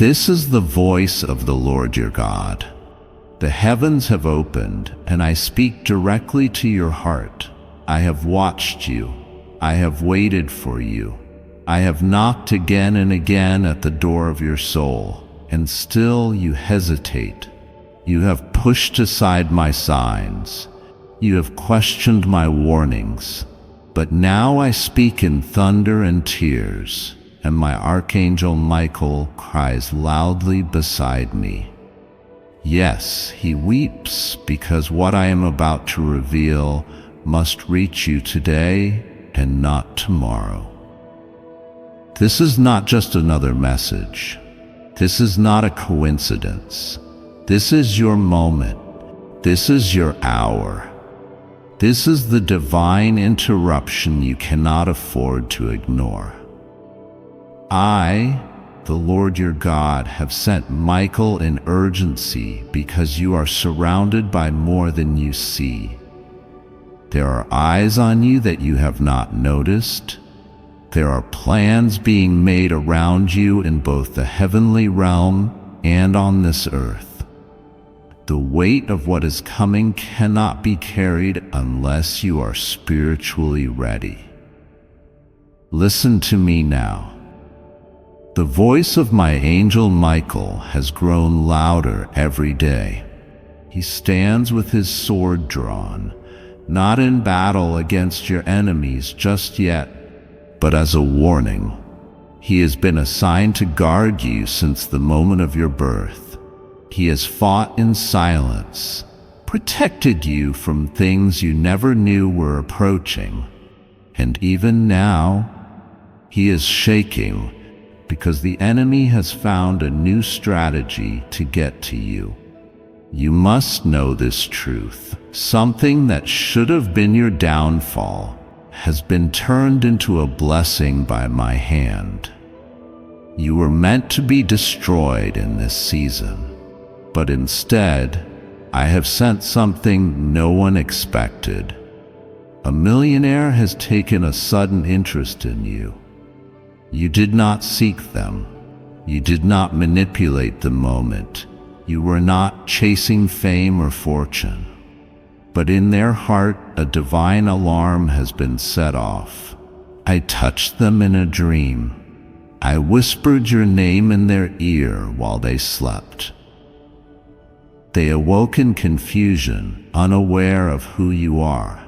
This is the voice of the Lord your God. The heavens have opened, and I speak directly to your heart. I have watched you. I have waited for you. I have knocked again and again at the door of your soul, and still you hesitate. You have pushed aside my signs. You have questioned my warnings. But now I speak in thunder and tears, and my Archangel Michael cries loudly beside me. Yes, he weeps because what I am about to reveal must reach you today and not tomorrow. This is not just another message. This is not a coincidence. This is your moment. This is your hour. This is the divine interruption you cannot afford to ignore. I, the Lord your God, have sent Michael in urgency because you are surrounded by more than you see. There are eyes on you that you have not noticed. There are plans being made around you in both the heavenly realm and on this earth. The weight of what is coming cannot be carried unless you are spiritually ready. Listen to me now. The voice of my angel Michael has grown louder every day. He stands with his sword drawn, not in battle against your enemies just yet, but as a warning. He has been assigned to guard you since the moment of your birth. He has fought in silence, protected you from things you never knew were approaching. And even now, he is shaking because the enemy has found a new strategy to get to you. You must know this truth. Something that should have been your downfall has been turned into a blessing by my hand. You were meant to be destroyed in this season. But instead, I have sent something no one expected. A millionaire has taken a sudden interest in you. You did not seek them. You did not manipulate the moment. You were not chasing fame or fortune. But in their heart, a divine alarm has been set off. I touched them in a dream. I whispered your name in their ear while they slept. They awoke in confusion, unaware of who you are.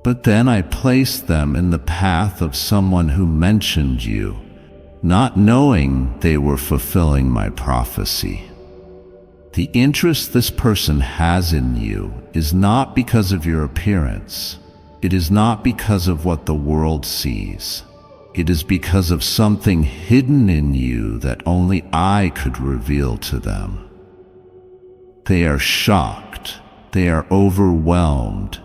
But then I placed them in the path of someone who mentioned you, not knowing they were fulfilling my prophecy. The interest this person has in you is not because of your appearance. It is not because of what the world sees. It is because of something hidden in you that only I could reveal to them. They are shocked. They are overwhelmed.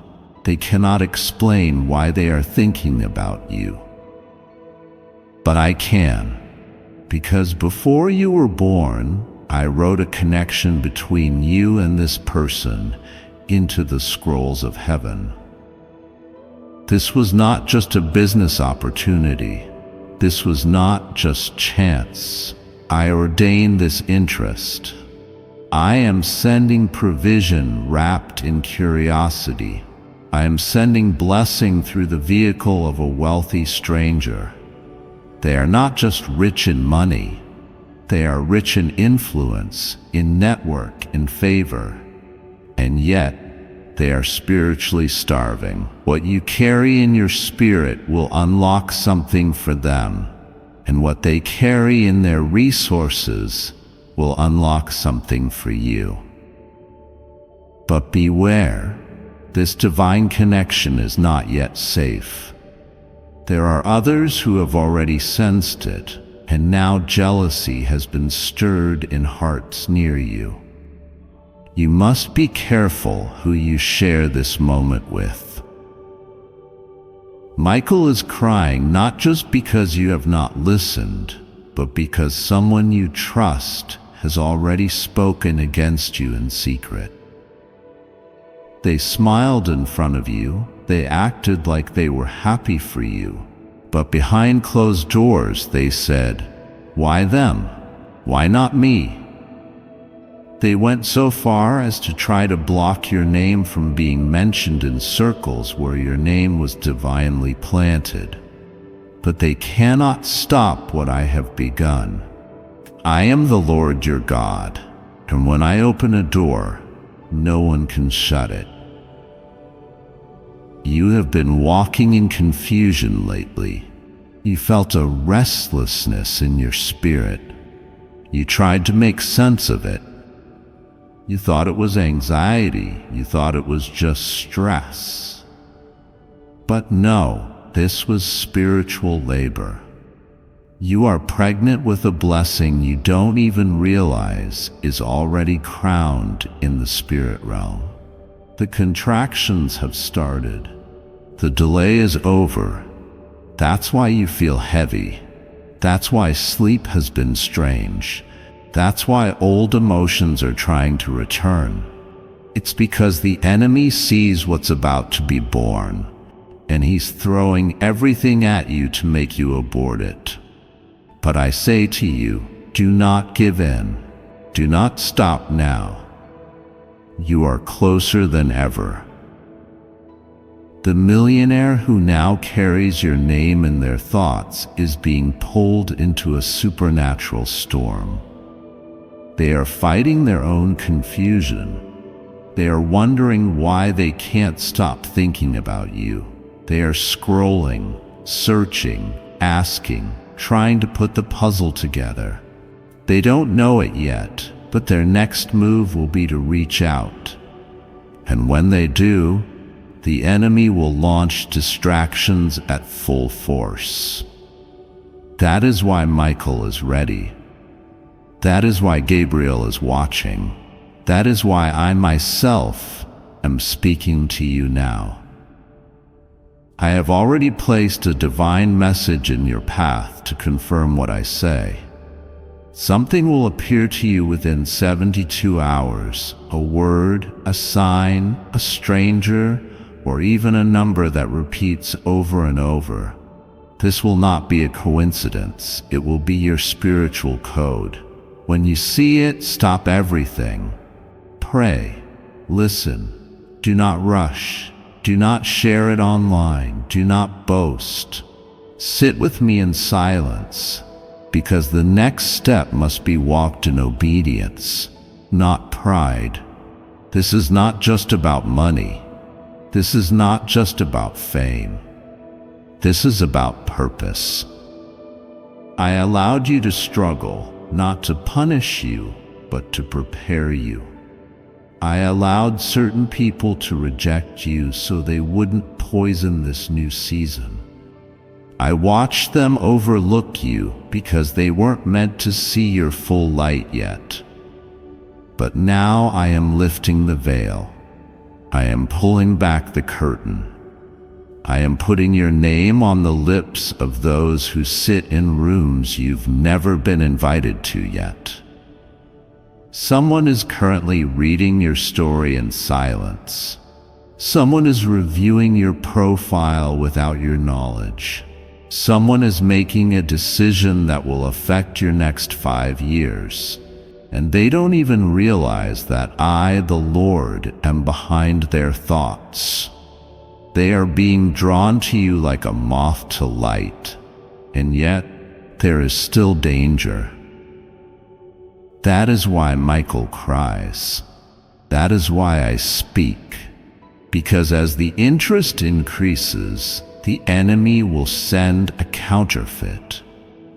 They cannot explain why they are thinking about you. But I can, because before you were born, I wrote a connection between you and this person into the scrolls of heaven. This was not just a business opportunity. This was not just chance. I ordained this interest. I am sending provision wrapped in curiosity. I am sending blessing through the vehicle of a wealthy stranger. They are not just rich in money. They are rich in influence, in network, in favor. And yet, they are spiritually starving. What you carry in your spirit will unlock something for them, and what they carry in their resources will unlock something for you. But beware, this divine connection is not yet safe. There are others who have already sensed it, and now jealousy has been stirred in hearts near you. You must be careful who you share this moment with. Michael is crying not just because you have not listened, but because someone you trust has already spoken against you in secret. They smiled in front of you. They acted like they were happy for you. But behind closed doors, they said, "Why them? Why not me? They went so far as to try to block your name from being mentioned in circles where your name was divinely planted. But they cannot stop what I have begun. I am the Lord your God, and when I open a door, no one can shut it. You have been walking in confusion lately. You felt a restlessness in your spirit. You tried to make sense of it. You thought it was anxiety. You thought it was just stress. But no, this was spiritual labor. You are pregnant with a blessing you don't even realize is already crowned in the spirit realm. The contractions have started. The delay is over. That's why you feel heavy. That's why sleep has been strange. That's why old emotions are trying to return. It's because the enemy sees what's about to be born, and he's throwing everything at you to make you abort it. But I say to you, do not give in. Do not stop now. You are closer than ever. The millionaire who now carries your name in their thoughts is being pulled into a supernatural storm. They are fighting their own confusion. They are wondering why they can't stop thinking about you. They are scrolling, searching, asking, trying to put the puzzle together. They don't know it yet, but their next move will be to reach out. And when they do, the enemy will launch distractions at full force. That is why Michael is ready. That is why Gabriel is watching. That is why I myself am speaking to you now. I have already placed a divine message in your path to confirm what I say. Something will appear to you within 72 hours, a word, a sign, a stranger, or even a number that repeats over and over. This will not be a coincidence. It will be your spiritual code. When you see it, stop everything. Pray. Listen. Do not rush. Do not share it online. Do not boast. Sit with me in silence, because the next step must be walked in obedience, not pride. This is not just about money. This is not just about fame. This is about purpose. I allowed you to struggle, not to punish you, but to prepare you. I allowed certain people to reject you so they wouldn't poison this new season. I watched them overlook you because they weren't meant to see your full light yet. But now I am lifting the veil. I am pulling back the curtain. I am putting your name on the lips of those who sit in rooms you've never been invited to yet. Someone is currently reading your story in silence. Someone is reviewing your profile without your knowledge. Someone is making a decision that will affect your next 5 years. And they don't even realize that I, the Lord, am behind their thoughts. They are being drawn to you like a moth to light, and yet there is still danger. That is why Michael cries. That is why I speak. Because as the interest increases, the enemy will send a counterfeit.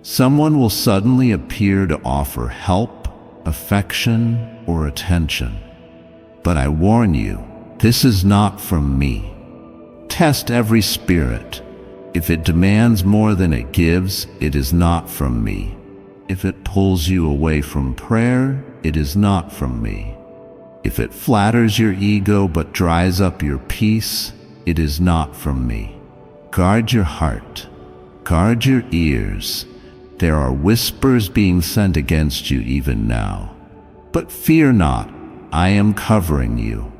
Someone will suddenly appear to offer help, affection, or attention. But I warn you, this is not from me. Test every spirit. If it demands more than it gives, it is not from me. If it pulls you away from prayer, it is not from me. If it flatters your ego but dries up your peace, it is not from me. Guard your heart. Guard your ears. There are whispers being sent against you even now. But fear not, I am covering you.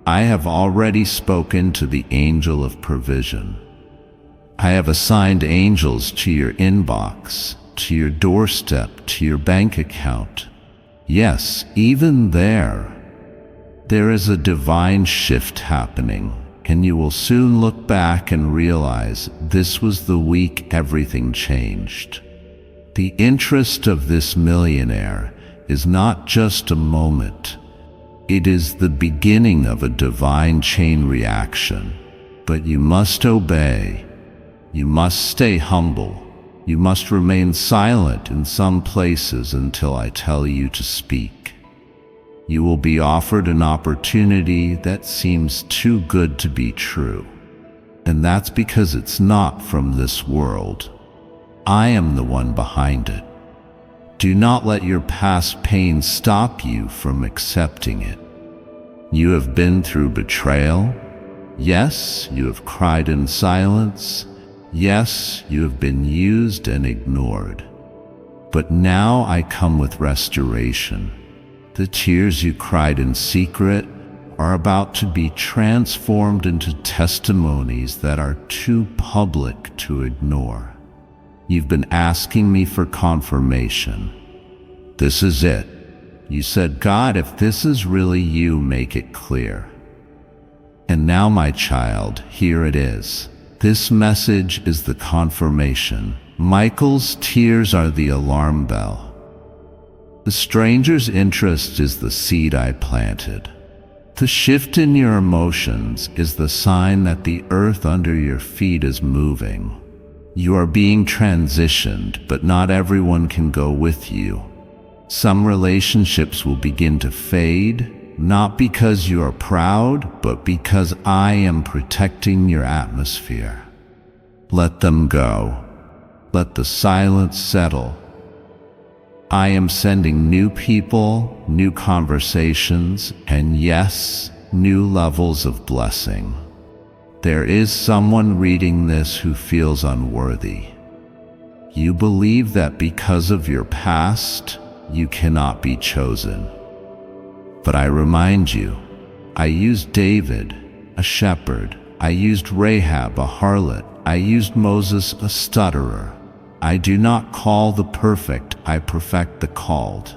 I have already spoken to the angel of provision. I have assigned angels to your inbox, to your doorstep, to your bank account. Yes, even there is a divine shift happening, and you will soon look back and realize this was the week everything changed. The interest of this millionaire is not just a moment. It is the beginning of a divine chain reaction. But you must obey. You must stay humble. You must remain silent in some places until I tell you to speak. You will be offered an opportunity that seems too good to be true. And that's because it's not from this world. I am the one behind it. Do not let your past pain stop you from accepting it. You have been through betrayal. Yes, you have cried in silence. Yes, you have been used and ignored. But now I come with restoration. The tears you cried in secret are about to be transformed into testimonies that are too public to ignore. You've been asking me for confirmation. This is it. You said, God, if this is really you, make it clear. And now, my child, here it is. This message is the confirmation. Michael's tears are the alarm bell. The stranger's interest is the seed I planted. The shift in your emotions is the sign that the earth under your feet is moving. You are being transitioned, but not everyone can go with you. Some relationships will begin to fade, not because you are proud, but because I am protecting your atmosphere. Let them go. Let the silence settle. I am sending new people, new conversations, and yes, new levels of blessing. There is someone reading this who feels unworthy. You believe that because of your past, you cannot be chosen. But I remind you, I used David, a shepherd. I used Rahab, a harlot. I used Moses, a stutterer. I do not call the perfect, I perfect the called.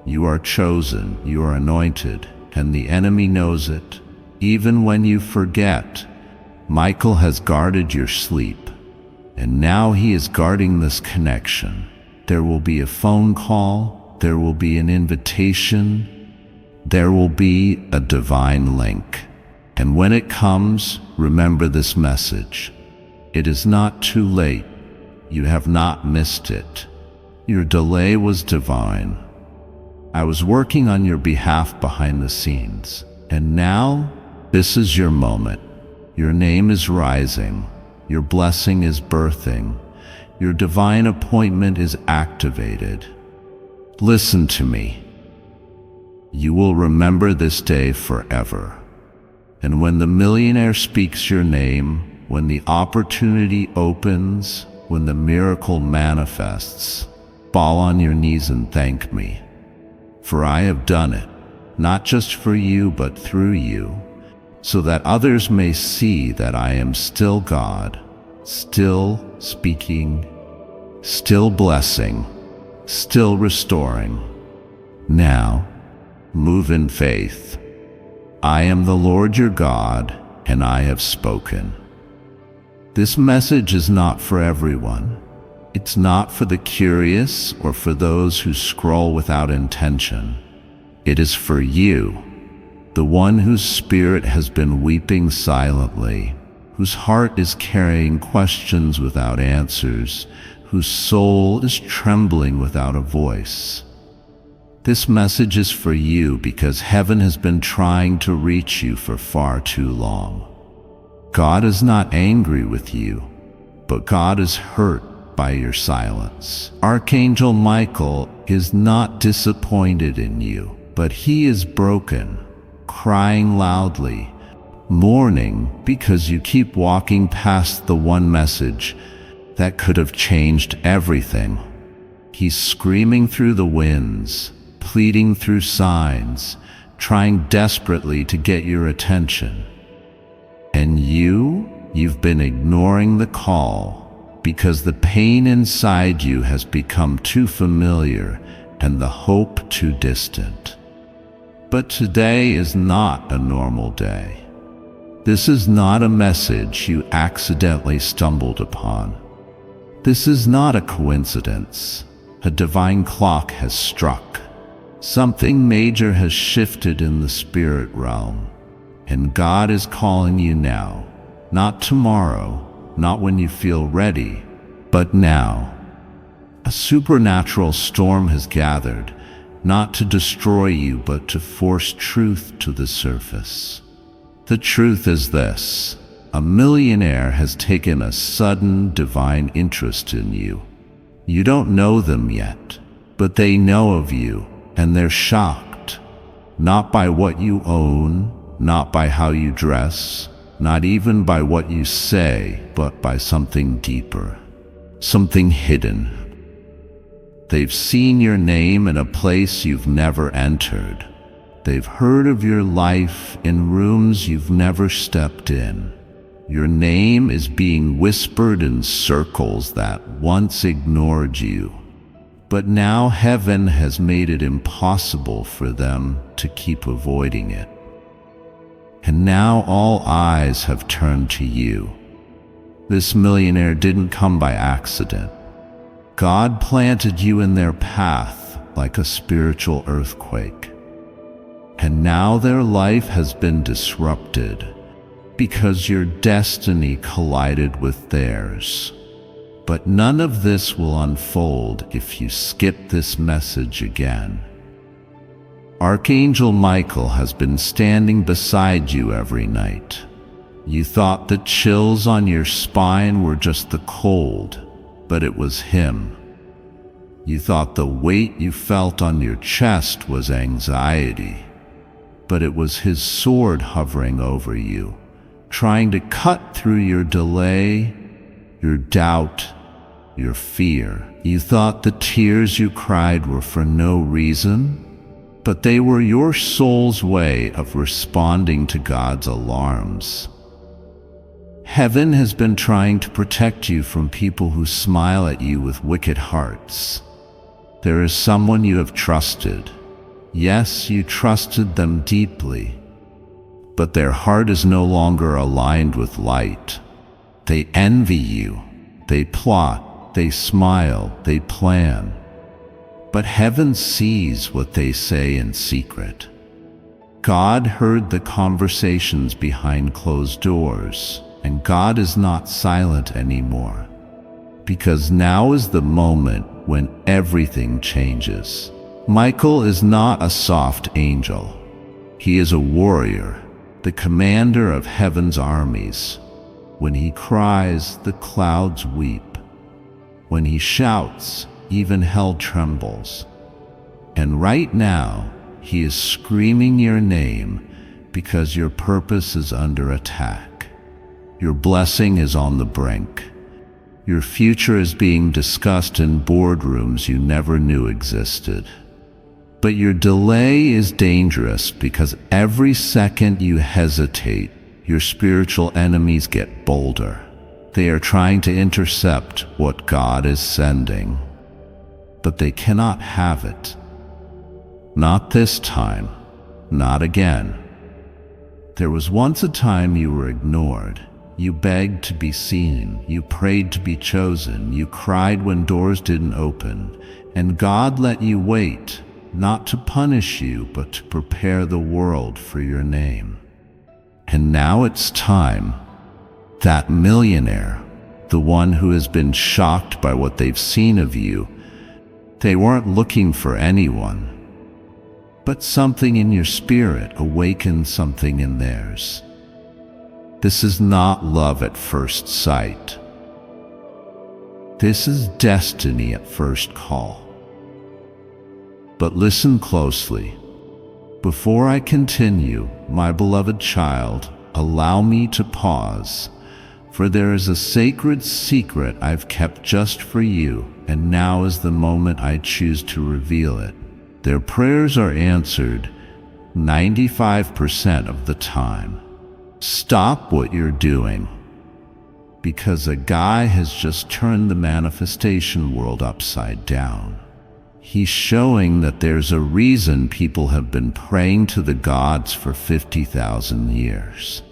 You are chosen, you are anointed, and the enemy knows it. Even when you forget, Michael has guarded your sleep, and now he is guarding this connection. There will be a phone call, there will be an invitation, there will be a divine link. And when it comes, remember this message. It is not too late. You have not missed it. Your delay was divine. I was working on your behalf behind the scenes. And now, this is your moment. Your name is rising. Your blessing is birthing. Your divine appointment is activated. Listen to me. You will remember this day forever. And when the millionaire speaks your name, when the opportunity opens, when the miracle manifests, fall on your knees and thank me. For I have done it, not just for you, but through you, so that others may see that I am still God, still speaking, still blessing, still restoring. Now, move in faith. I am the Lord your God, and I have spoken. This message is not for everyone. It's not for the curious or for those who scroll without intention. It is for you, the one whose spirit has been weeping silently, whose heart is carrying questions without answers, whose soul is trembling without a voice. This message is for you because heaven has been trying to reach you for far too long. God is not angry with you, but God is hurt by your silence. Archangel Michael is not disappointed in you, but he is broken, crying loudly, mourning because you keep walking past the one message that could have changed everything. He's screaming through the winds, pleading through signs, trying desperately to get your attention. And you've been ignoring the call because the pain inside you has become too familiar and the hope too distant. But today is not a normal day. This is not a message you accidentally stumbled upon. This is not a coincidence. A divine clock has struck. Something major has shifted in the spirit realm, and God is calling you now, not tomorrow, not when you feel ready, but now. A supernatural storm has gathered, not to destroy you, but to force truth to the surface. The truth is this: a millionaire has taken a sudden divine interest in you. You don't know them yet, but they know of you, and they're shocked. Not by what you own, not by how you dress, not even by what you say, but by something deeper, something hidden. They've seen your name in a place you've never entered. They've heard of your life in rooms you've never stepped in. Your name is being whispered in circles that once ignored you. But now heaven has made it impossible for them to keep avoiding it. And now all eyes have turned to you. This millionaire didn't come by accident. God planted you in their path like a spiritual earthquake. And now their life has been disrupted because your destiny collided with theirs. But none of this will unfold if you skip this message again. Archangel Michael has been standing beside you every night. You thought the chills on your spine were just the cold, but it was him. You thought the weight you felt on your chest was anxiety, but it was his sword hovering over you, trying to cut through your delay, your doubt, your fear. You thought the tears you cried were for no reason, but they were your soul's way of responding to God's alarms. Heaven has been trying to protect you from people who smile at you with wicked hearts. There is someone you have trusted. Yes, you trusted them deeply, but their heart is no longer aligned with light. They envy you. They plot. They smile. They plan. But heaven sees what they say in secret. God heard the conversations behind closed doors, and God is not silent anymore, because now is the moment when everything changes. Michael is not a soft angel. He is a warrior, the commander of heaven's armies. When he cries, the clouds weep. When he shouts, even hell trembles. And right now, he is screaming your name because your purpose is under attack. Your blessing is on the brink. Your future is being discussed in boardrooms you never knew existed. But your delay is dangerous because every second you hesitate, your spiritual enemies get bolder. They are trying to intercept what God is sending. But they cannot have it. Not this time. Not again. There was once a time you were ignored. You begged to be seen. You prayed to be chosen. You cried when doors didn't open. And God let you wait, not to punish you, but to prepare the world for your name. And now it's time. That millionaire, the one who has been shocked by what they've seen of you, they weren't looking for anyone, but something in your spirit awakened something in theirs. This is not love at first sight. This is destiny at first call. But listen closely. Before I continue, my beloved child, allow me to pause, for there is a sacred secret I've kept just for you, and now is the moment I choose to reveal it. Their prayers are answered 95% of the time. Stop what you're doing because a guy has just turned the manifestation world upside down. He's showing that there's a reason people have been praying to the gods for 50,000 years.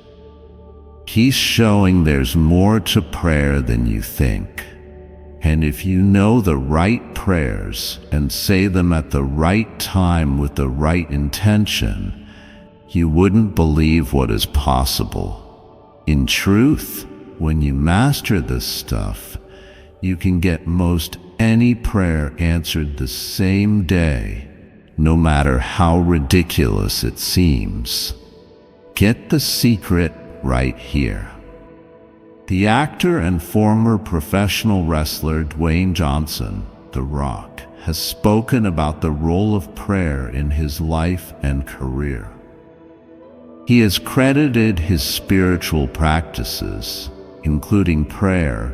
He's showing there's more to prayer than you think. And if you know the right prayers and say them at the right time with the right intention, you wouldn't believe what is possible. In truth, when you master this stuff, you can get most any prayer answered the same day, no matter how ridiculous it seems. Get the secret right here. The actor and former professional wrestler Dwayne Johnson, The Rock, has spoken about the role of prayer in his life and career. He has credited his spiritual practices, including prayer,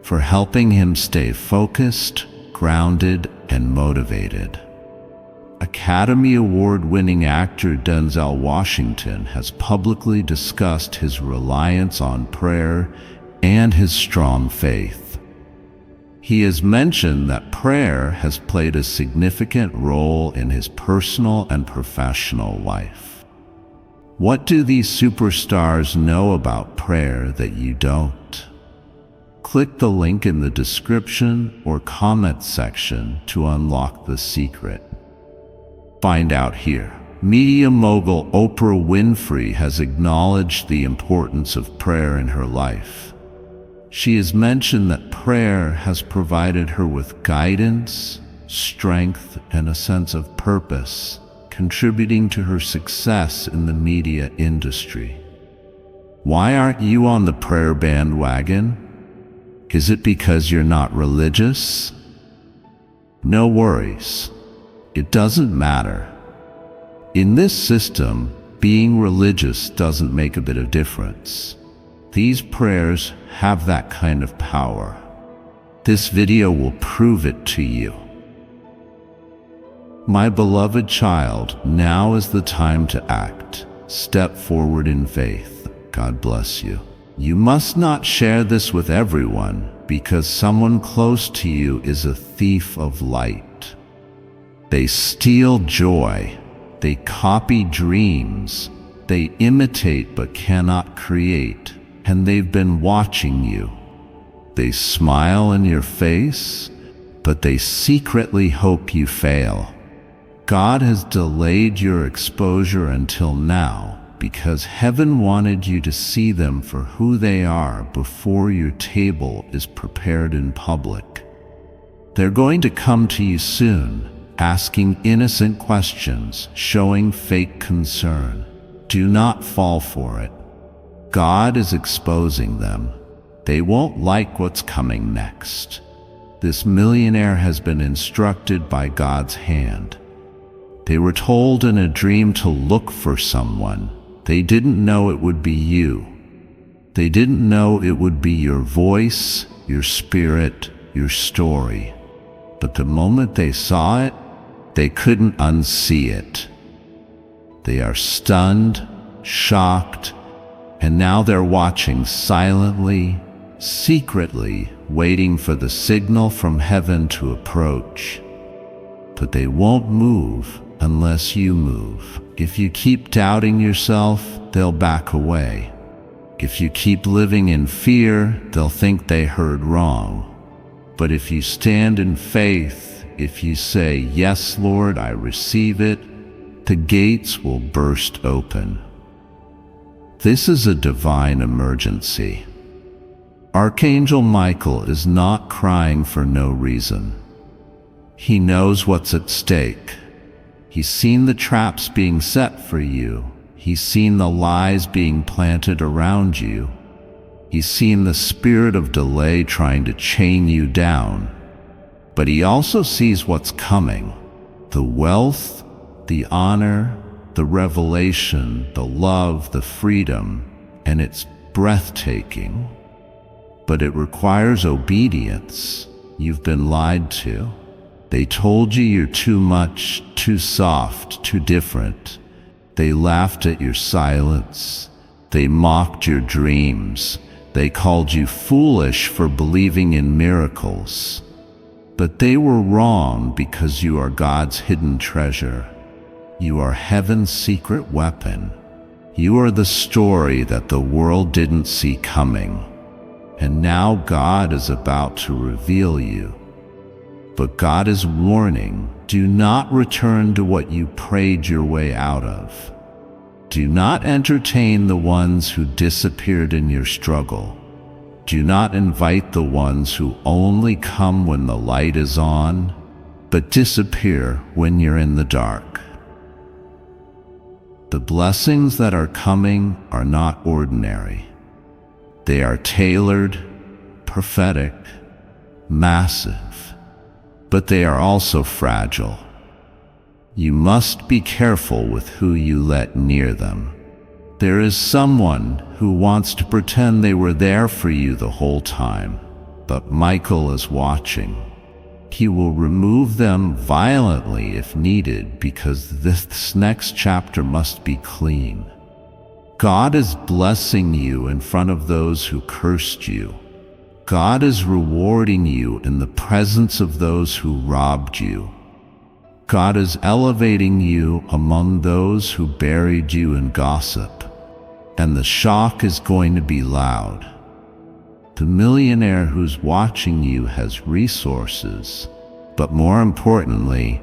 for helping him stay focused, grounded, and motivated. Academy Award-winning actor Denzel Washington has publicly discussed his reliance on prayer and his strong faith. He has mentioned that prayer has played a significant role in his personal and professional life. What do these superstars know about prayer that you don't? Click the link in the description or comment section to unlock the secret. Find out here. Media mogul Oprah Winfrey has acknowledged the importance of prayer in her life. She has mentioned that prayer has provided her with guidance, strength, and a sense of purpose, contributing to her success in the media industry. Why aren't you on the prayer bandwagon? Is it because you're not religious? No worries. It doesn't matter. In this system, being religious doesn't make a bit of difference. These prayers have that kind of power. This video will prove it to you. My beloved child, now is the time to act. Step forward in faith. God bless you. You must not share this with everyone, because someone close to you is a thief of light. They steal joy, they copy dreams, they imitate but cannot create, and they've been watching you. They smile in your face, but they secretly hope you fail. God has delayed your exposure until now because heaven wanted you to see them for who they are before your table is prepared in public. They're going to come to you soon, asking innocent questions, showing fake concern. Do not fall for it. God is exposing them. They won't like what's coming next. This millionaire has been instructed by God's hand. They were told in a dream to look for someone. They didn't know it would be you. They didn't know it would be your voice, your spirit, your story. But the moment they saw it, they couldn't unsee it. They are stunned, shocked, and now they're watching silently, secretly, waiting for the signal from heaven to approach. But they won't move unless you move. If you keep doubting yourself, they'll back away. If you keep living in fear, they'll think they heard wrong. But if you stand in faith, if you say, "Yes, Lord, I receive it," the gates will burst open. This is a divine emergency. Archangel Michael is not crying for no reason. He knows what's at stake. He's seen the traps being set for you. He's seen the lies being planted around you. He's seen the spirit of delay trying to chain you down. But he also sees what's coming: the wealth, the honor, the revelation, the love, the freedom, and it's breathtaking. But it requires obedience. You've been lied to. They told you you're too much, too soft, too different. They laughed at your silence. They mocked your dreams. They called you foolish for believing in miracles. But they were wrong because you are God's hidden treasure. You are heaven's secret weapon. You are the story that the world didn't see coming. And now God is about to reveal you. But God is warning, do not return to what you prayed your way out of. Do not entertain the ones who disappeared in your struggle. Do not invite the ones who only come when the light is on, but disappear when you're in the dark. The blessings that are coming are not ordinary. They are tailored, prophetic, massive, but they are also fragile. You must be careful with who you let near them. There is someone who wants to pretend they were there for you the whole time, but Michael is watching. He will remove them violently if needed because this next chapter must be clean. God is blessing you in front of those who cursed you. God is rewarding you in the presence of those who robbed you. God is elevating you among those who buried you in gossip. And the shock is going to be loud. The millionaire who's watching you has resources, but more importantly,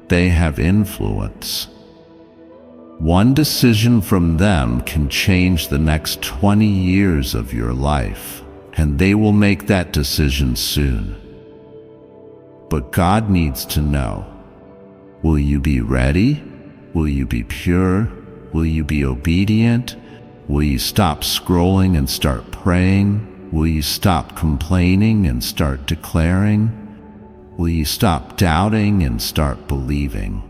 they have influence. One decision from them can change the next 20 years of your life, and they will make that decision soon. But God needs to know, will you be ready? Will you be pure? Will you be obedient? Will you stop scrolling and start praying? Will you stop complaining and start declaring? Will you stop doubting and start believing?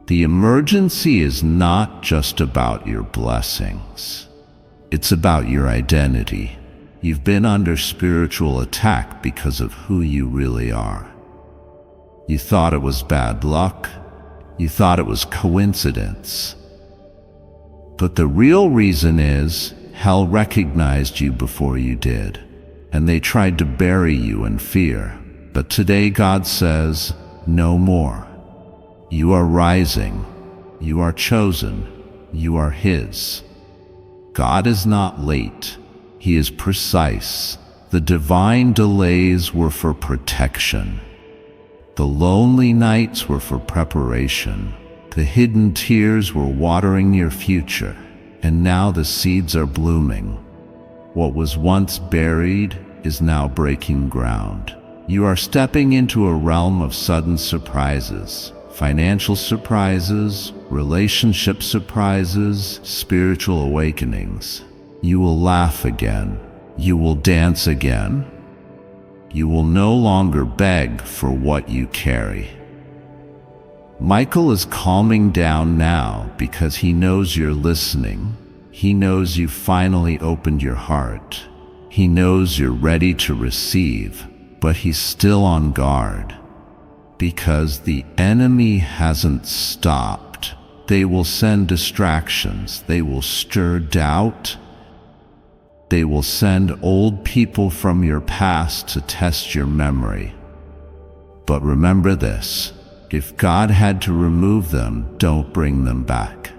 The emergency is not just about your blessings. It's about your identity. You've been under spiritual attack because of who you really are. You thought it was bad luck. You thought it was coincidence. But the real reason is hell recognized you before you did, and they tried to bury you in fear. But today God says, no more. You are rising. You are chosen. You are His. God is not late. He is precise. The divine delays were for protection. The lonely nights were for preparation. The hidden tears were watering your future, and now the seeds are blooming. What was once buried is now breaking ground. You are stepping into a realm of sudden surprises, financial surprises, relationship surprises, spiritual awakenings. You will laugh again. You will dance again. You will no longer beg for what you carry. Michael is calming down now because he knows you're listening. He knows you finally opened your heart. He knows you're ready to receive, but he's still on guard. Because the enemy hasn't stopped. They will send distractions. They will stir doubt. They will send old people from your past to test your memory. But remember this. If God had to remove them, don't bring them back.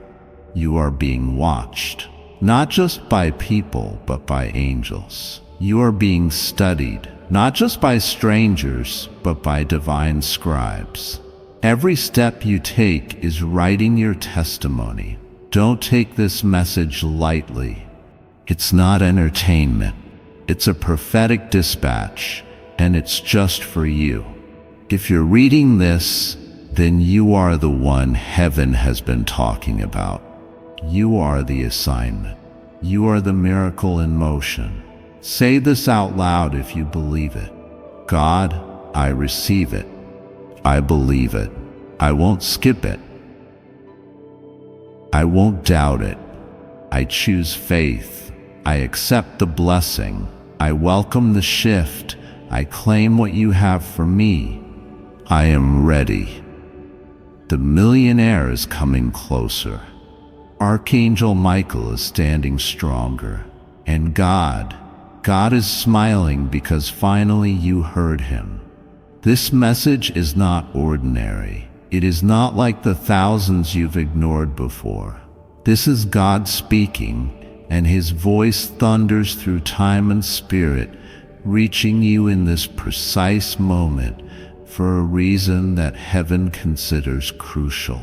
You are being watched, not just by people, but by angels. You are being studied, not just by strangers, but by divine scribes. Every step you take is writing your testimony. Don't take this message lightly. It's not entertainment. It's a prophetic dispatch, and it's just for you. If you're reading this, then you are the one heaven has been talking about. You are the assignment. You are the miracle in motion. Say this out loud if you believe it. God, I receive it. I believe it. I won't skip it. I won't doubt it. I choose faith. I accept the blessing. I welcome the shift. I claim what you have for me. I am ready. The millionaire is coming closer. Archangel Michael is standing stronger. And God is smiling because finally you heard him. This message is not ordinary. It is not like the thousands you've ignored before. This is God speaking, and his voice thunders through time and spirit, reaching you in this precise moment for a reason that heaven considers crucial.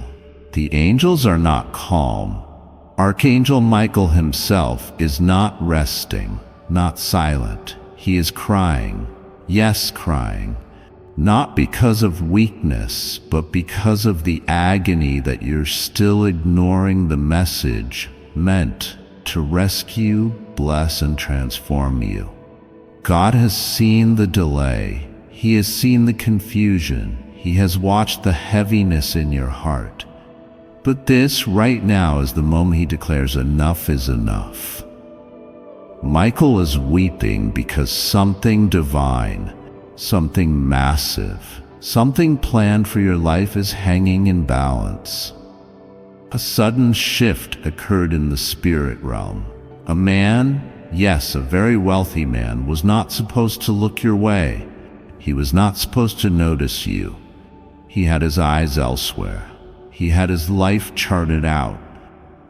The angels are not calm. Archangel Michael himself is not resting, not silent. He is crying, yes, crying, not because of weakness, but because of the agony that you're still ignoring the message meant to rescue, bless, and transform you. God has seen the delay. He has seen the confusion. He has watched the heaviness in your heart. But this right now is the moment he declares enough is enough. Michael is weeping because something divine, something massive, something planned for your life is hanging in balance. A sudden shift occurred in the spirit realm. A man, yes, a very wealthy man, was not supposed to look your way. He was not supposed to notice you. He had his eyes elsewhere. He had his life charted out,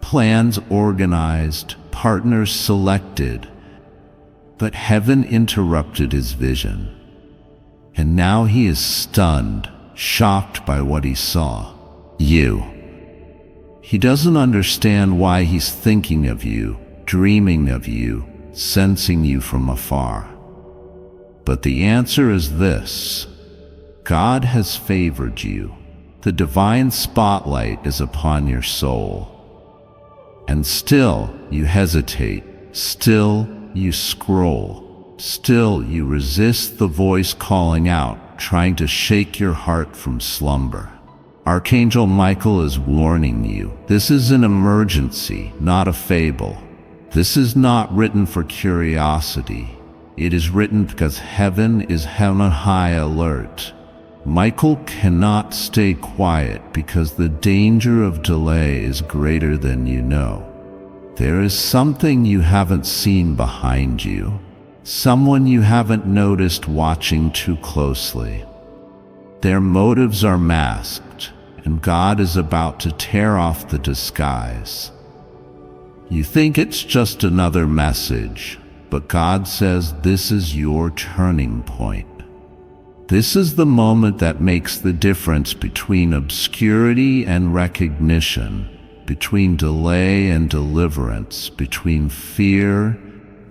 plans organized, partners selected. But heaven interrupted his vision. And now he is stunned, shocked by what he saw. You. He doesn't understand why he's thinking of you, dreaming of you, sensing you from afar. But the answer is this: God has favored you. The divine spotlight is upon your soul. And still you hesitate, still you scroll, still you resist the voice calling out, trying to shake your heart from slumber. Archangel Michael is warning you. This is an emergency, not a fable. This is not written for curiosity. It is written because heaven is on high alert. Michael cannot stay quiet because the danger of delay is greater than you know. There is something you haven't seen behind you, someone you haven't noticed watching too closely. Their motives are masked, and God is about to tear off the disguise. You think it's just another message, but God says this is your turning point. This is the moment that makes the difference between obscurity and recognition, between delay and deliverance, between fear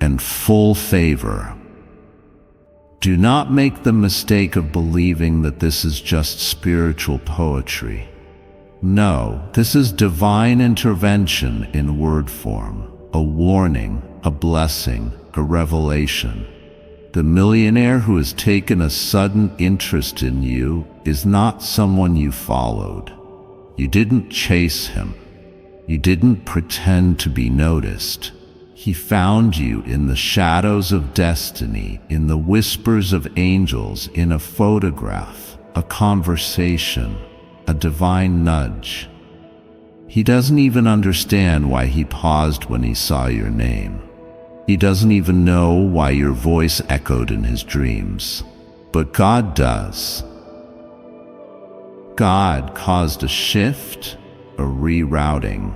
and full favor. Do not make the mistake of believing that this is just spiritual poetry. No, this is divine intervention in word form, a warning, a blessing, a revelation. The millionaire who has taken a sudden interest in you is not someone you followed. You didn't chase him. You didn't pretend to be noticed. He found you in the shadows of destiny, in the whispers of angels, in a photograph, a conversation, a divine nudge. He doesn't even understand why he paused when he saw your name. He doesn't even know why your voice echoed in his dreams. But God does. God caused a shift, a rerouting.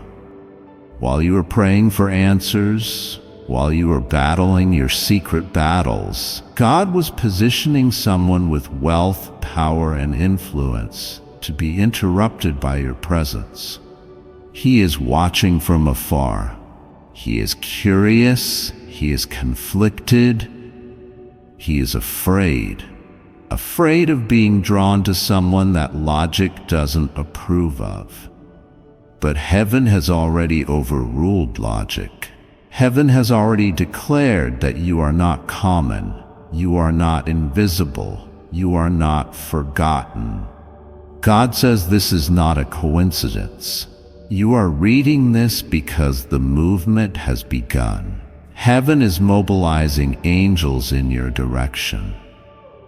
While you were praying for answers, while you were battling your secret battles, God was positioning someone with wealth, power, and influence to be interrupted by your presence. He is watching from afar. He is curious. He is conflicted. He is afraid of being drawn to someone that logic doesn't approve of. But heaven has already overruled logic. Heaven has already declared that you are not common, you are not invisible, you are not forgotten. God says this is not a coincidence. You are reading this because the movement has begun. Heaven is mobilizing angels in your direction.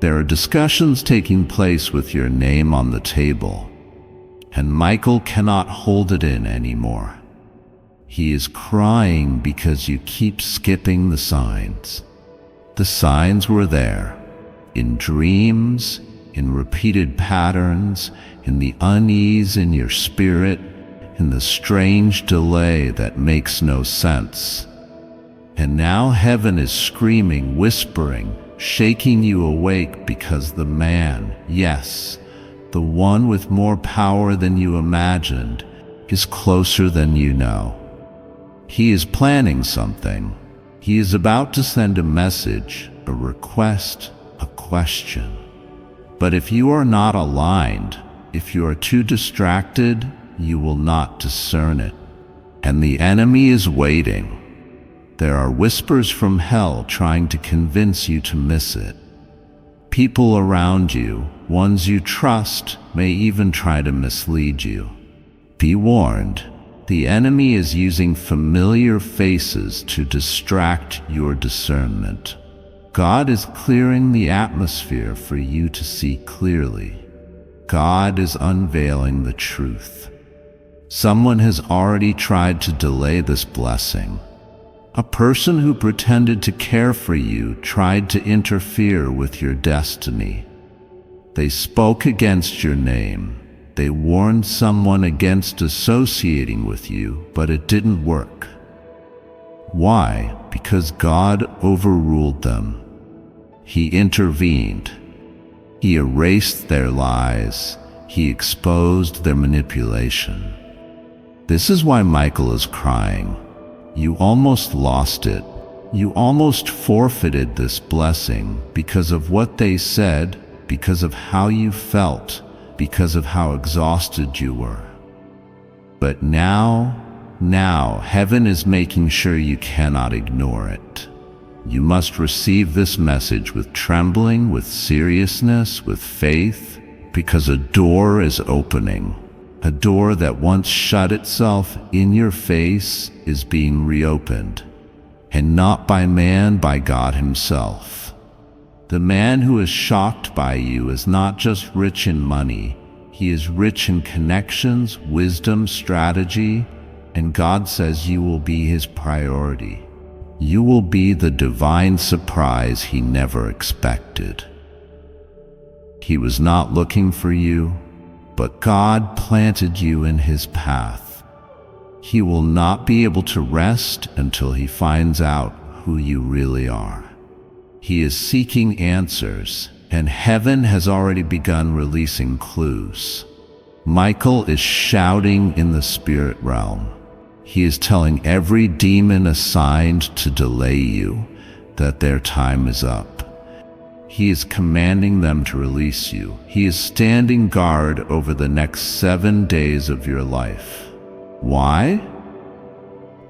There are discussions taking place with your name on the table, and Michael cannot hold it in anymore. He is crying because you keep skipping the signs. The signs were there, in dreams, in repeated patterns, in the unease in your spirit, in the strange delay that makes no sense. And now heaven is screaming, whispering, shaking you awake because the man, yes, the one with more power than you imagined, is closer than you know. He is planning something. He is about to send a message, a request, a question. But if you are not aligned, if you are too distracted, you will not discern it. And the enemy is waiting. There are whispers from hell trying to convince you to miss it. People around you, ones you trust, may even try to mislead you. Be warned. The enemy is using familiar faces to distract your discernment. God is clearing the atmosphere for you to see clearly. God is unveiling the truth. Someone has already tried to delay this blessing. A person who pretended to care for you tried to interfere with your destiny. They spoke against your name. They warned someone against associating with you, but it didn't work. Why? Because God overruled them. He intervened. He erased their lies. He exposed their manipulation. This is why Michael is crying. You almost lost it. You almost forfeited this blessing because of what they said, because of how you felt, because of how exhausted you were. But now, heaven is making sure you cannot ignore it. You must receive this message with trembling, with seriousness, with faith, because a door is opening. A door that once shut itself in your face is being reopened, and not by man, by God Himself. The man who is shocked by you is not just rich in money. He is rich in connections, wisdom, strategy, and God says you will be his priority. You will be the divine surprise he never expected. He was not looking for you, but God planted you in his path. He will not be able to rest until he finds out who you really are. He is seeking answers, and heaven has already begun releasing clues. Michael is shouting in the spirit realm. He is telling every demon assigned to delay you that their time is up. He is commanding them to release you. He is standing guard over the next 7 days of your life. Why?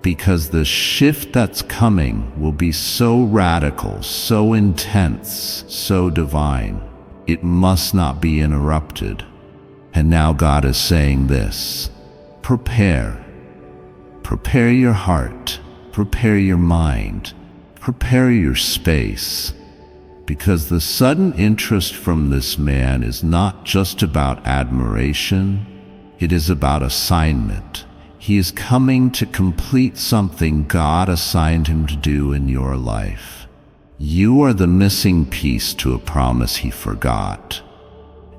Because the shift that's coming will be so radical, so intense, so divine. It must not be interrupted. And now God is saying this: prepare. Prepare your heart. Prepare your mind. Prepare your space. Because the sudden interest from this man is not just about admiration, it is about assignment. He is coming to complete something God assigned him to do in your life. You are the missing piece to a promise he forgot.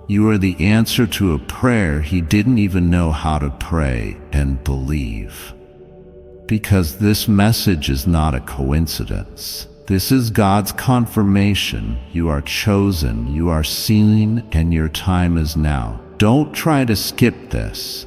You are the answer to a prayer he didn't even know how to pray and believe. Because this message is not a coincidence. This is God's confirmation. You are chosen, you are seen, and your time is now. Don't try to skip this.